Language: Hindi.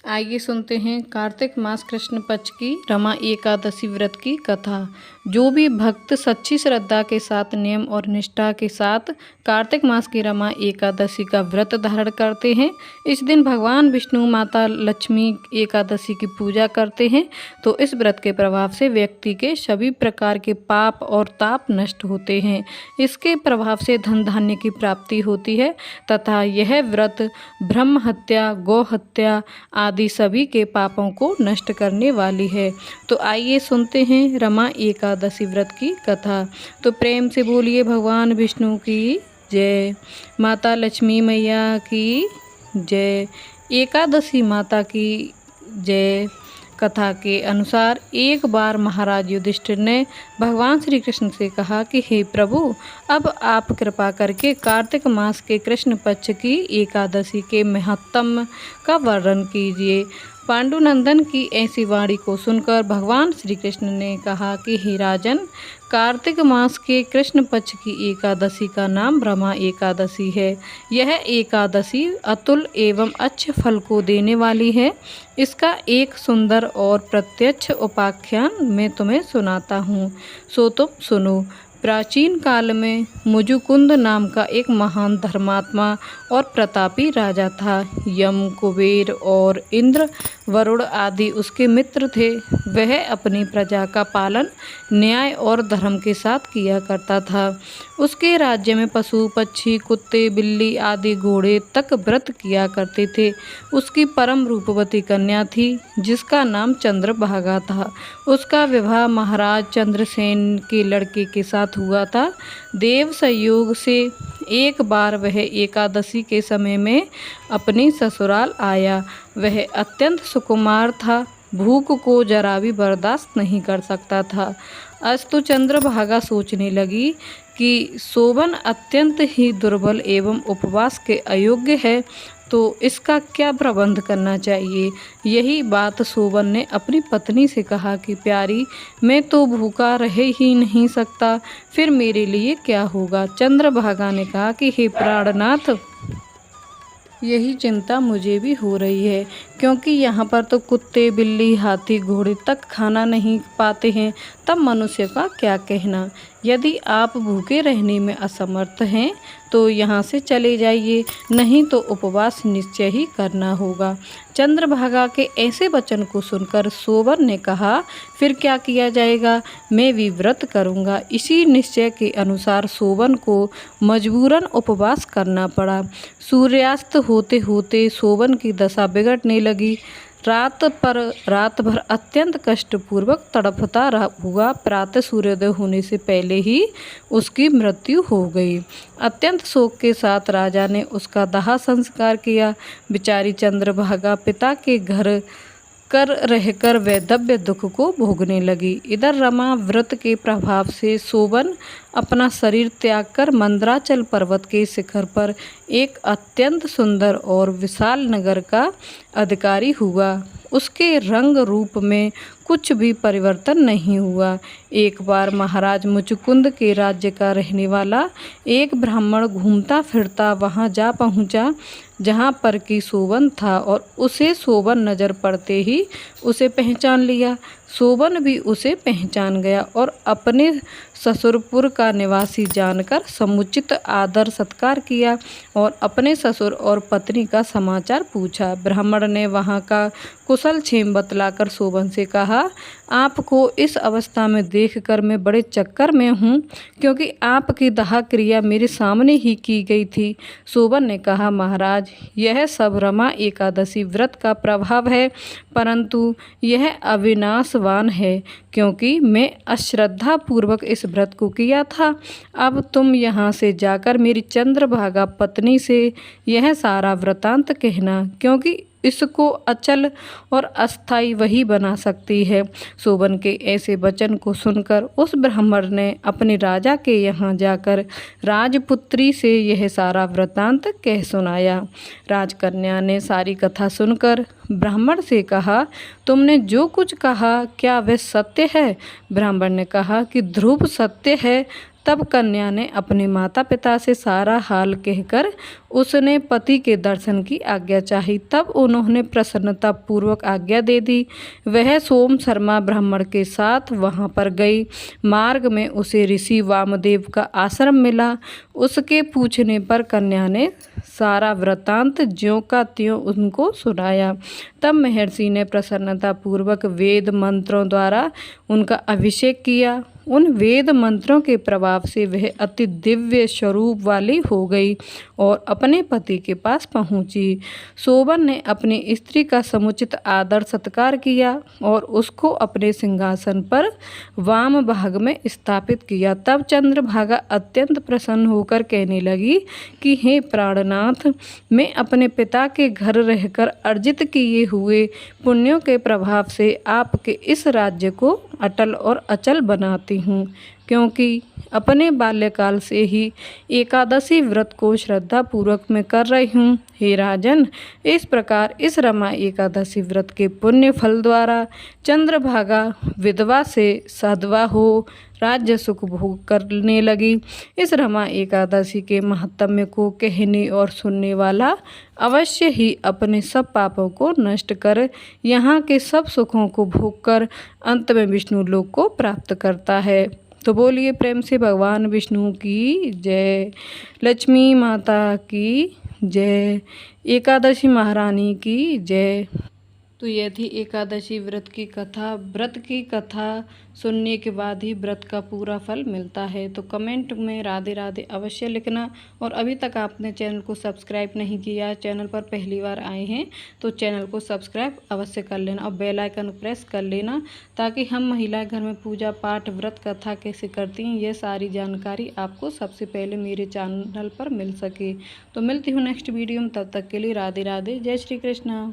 आइए सुनते हैं कार्तिक मास कृष्ण पक्ष की रमा एकादशी व्रत की कथा। जो भी भक्त सच्ची श्रद्धा के साथ नियम और निष्ठा के साथ कार्तिक मास की रमा एकादशी का व्रत धारण करते हैं, इस दिन भगवान विष्णु माता लक्ष्मी एकादशी की पूजा करते हैं, तो इस व्रत के प्रभाव से व्यक्ति के सभी प्रकार के पाप और ताप नष्ट होते हैं। इसके प्रभाव से धन धान्य की प्राप्ति होती है तथा यह व्रत ब्रह्म हत्या, गौ हत्या आदि सभी के पापों को नष्ट करने वाली है। तो आइए सुनते हैं रमा एकादशी व्रत की कथा। तो प्रेम से बोलिए भगवान विष्णु की जय, माता लक्ष्मी मैया की जय, एकादशी माता की जय। कथा के अनुसार एक बार महाराज युधिष्ठिर ने भगवान श्री कृष्ण से कहा कि हे प्रभु, अब आप कृपा करके कार्तिक मास के कृष्ण पक्ष की एकादशी के महत्तम का वर्णन कीजिए। पांडुनंदन की ऐसी वाणी को सुनकर भगवान श्री कृष्ण ने कहा कि हे राजन, कार्तिक मास के कृष्ण पक्ष की एकादशी का नाम रमा एकादशी है। यह एकादशी अतुल एवं अच्छे फल को देने वाली है। इसका एक सुंदर और प्रत्यक्ष उपाख्यान मैं तुम्हें सुनाता हूँ, सो तुम सुनो। प्राचीन काल में मुजुकुंद नाम का एक महान धर्मात्मा और प्रतापी राजा था। यम, कुबेर और इंद्र, वरुण आदि उसके मित्र थे। वह अपनी प्रजा का पालन न्याय और धर्म के साथ किया करता था। उसके राज्य में पशु, पक्षी, कुत्ते, बिल्ली आदि घोड़े तक व्रत किया करते थे। उसकी परम रूपवती कन्या थी जिसका नाम चंद्रभागा था। उसका विवाह महाराज चंद्रसेन के लड़के के साथ हुआ था। देव संयोग से एक बार वह एकादशी के समय में अपनी ससुराल आया। वह अत्यंत सुकुमार था, भूख को जरा भी बर्दाश्त नहीं कर सकता था। अस्तु चंद्रभागा सोचने लगी कि शोभन अत्यंत ही दुर्बल एवं उपवास के अयोग्य है, तो इसका क्या प्रबंध करना चाहिए। यही बात शोभन ने अपनी पत्नी से कहा कि प्यारी, मैं तो भूखा रह ही नहीं सकता, फिर मेरे लिए क्या होगा। चंद्रभागा ने कहा कि हे प्राणनाथ, यही चिंता मुझे भी हो रही है, क्योंकि यहाँ पर तो कुत्ते, बिल्ली, हाथी, घोड़े तक खाना नहीं पाते हैं, तब मनुष्य का क्या कहना। यदि आप भूखे रहने में असमर्थ हैं तो यहाँ से चले जाइए, नहीं तो उपवास निश्चय ही करना होगा। चंद्रभागा के ऐसे वचन को सुनकर शोभन ने कहा, फिर क्या किया जाएगा, मैं भी व्रत करूँगा। इसी निश्चय के अनुसार शोभन को मजबूरन उपवास करना पड़ा। सूर्यास्त होते होते शोभन की दशा बिगड़ने लगी। रात भर अत्यंत कष्टपूर्वक तड़पता हुआ प्रातः सूर्योदय होने से पहले ही उसकी मृत्यु हो गई। अत्यंत शोक के साथ राजा ने उसका दाह संस्कार किया। बेचारी चंद्रभागा पिता के घर कर रहकर वैधव्य दुख को भोगने लगी। इधर रमा व्रत के प्रभाव से शोभन अपना शरीर त्याग कर मंदराचल पर्वत के शिखर पर एक अत्यंत सुंदर और विशाल नगर का अधिकारी हुआ। उसके रंग रूप में कुछ भी परिवर्तन नहीं हुआ। एक बार महाराज मुचुकुंद के राज्य का रहने वाला एक ब्राह्मण घूमता फिरता वहां जा पहुंचा जहां पर कि शोभन था, और उसे शोभन नज़र पड़ते ही उसे पहचान लिया। शोभन भी उसे पहचान गया और अपने ससुरपुर का निवासी जानकर समुचित आदर सत्कार किया और अपने ससुर और पत्नी का समाचार पूछा। ब्राह्मण ने वहां का कुशल क्षेम बतलाकर शोभन से कहा, आपको इस अवस्था में देखकर मैं बड़े चक्कर में हूँ, क्योंकि आपकी दाह क्रिया मेरे सामने ही की गई थी। शोभन ने कहा, महाराज, यह सब रमा एकादशी व्रत का प्रभाव है, परंतु यह अविनाशवान है, क्योंकि मैं अश्रद्धा पूर्वक इस व्रत को किया था। अब तुम यहाँ से जाकर मेरी चंद्रभागा पत्नी से यह सारा वृतांत कहना, क्योंकि इसको अचल और अस्थायी वही बना सकती है। शोभन के ऐसे वचन को सुनकर उस ब्राह्मण ने अपने राजा के यहाँ जाकर राजपुत्री से यह सारा वृतांत कह सुनाया। राजकन्या ने सारी कथा सुनकर ब्राह्मण से कहा, तुमने जो कुछ कहा क्या वह सत्य है। ब्राह्मण ने कहा कि ध्रुव सत्य है, तब कन्या ने अपने माता पिता से सारा हाल कहकर उसने पति के दर्शन की आज्ञा चाही। तब उन्होंने प्रसन्नता पूर्वक आज्ञा दे दी। वह सोम शर्मा ब्राह्मण के साथ वहां पर गई। मार्ग में उसे ऋषि वामदेव का आश्रम मिला। उसके पूछने पर कन्या ने सारा वृत्तांत ज्यों का त्यों उनको सुनाया। तब महर्षि ने प्रसन्नता पूर्वक वेद मंत्रों द्वारा उनका अभिषेक किया। उन वेद मंत्रों के प्रभाव से वह अति दिव्य स्वरूप वाली हो गई और अपने पति के पास पहुंची। शोभन ने अपनी स्त्री का समुचित आदर सत्कार किया और उसको अपने सिंहासन पर वाम भाग में स्थापित किया। तब चंद्रभागा अत्यंत प्रसन्न होकर कहने लगी कि हे प्राणनाथ, मैं अपने पिता के घर रहकर अर्जित किए हुए पुण्यों के प्रभाव से आपके इस राज्य को अटल और अचल बनाती हूँ, क्योंकि अपने बाल्यकाल से ही एकादशी व्रत को श्रद्धा पूर्वक मैं कर रही हूँ। हे राजन, इस प्रकार इस रमा एकादशी व्रत के पुण्य फल द्वारा चंद्रभागा विधवा से साधवा हो राज्य सुख भोग करने लगी। इस रमा एकादशी के महात्म्य को कहने और सुनने वाला अवश्य ही अपने सब पापों को नष्ट कर यहाँ के सब सुखों को भोग कर अंत में विष्णु लोक को प्राप्त करता है। तो बोलिए प्रेम से भगवान विष्णु की जय, लक्ष्मी माता की जय, एकादशी महारानी की जय। तो यह थी एकादशी व्रत की कथा। व्रत की कथा सुनने के बाद ही व्रत का पूरा फल मिलता है। तो कमेंट में राधे राधे अवश्य लिखना। और अभी तक आपने चैनल को सब्सक्राइब नहीं किया, चैनल पर पहली बार आए हैं तो चैनल को सब्सक्राइब अवश्य कर लेना और बेल आइकन प्रेस कर लेना, ताकि हम महिलाएं घर में पूजा पाठ व्रत कथा कैसे करती हैं ये सारी जानकारी आपको सबसे पहले मेरे चैनल पर मिल सके। तो मिलती हूँ नेक्स्ट वीडियो में, तब तक के लिए राधे राधे, जय श्री कृष्ण।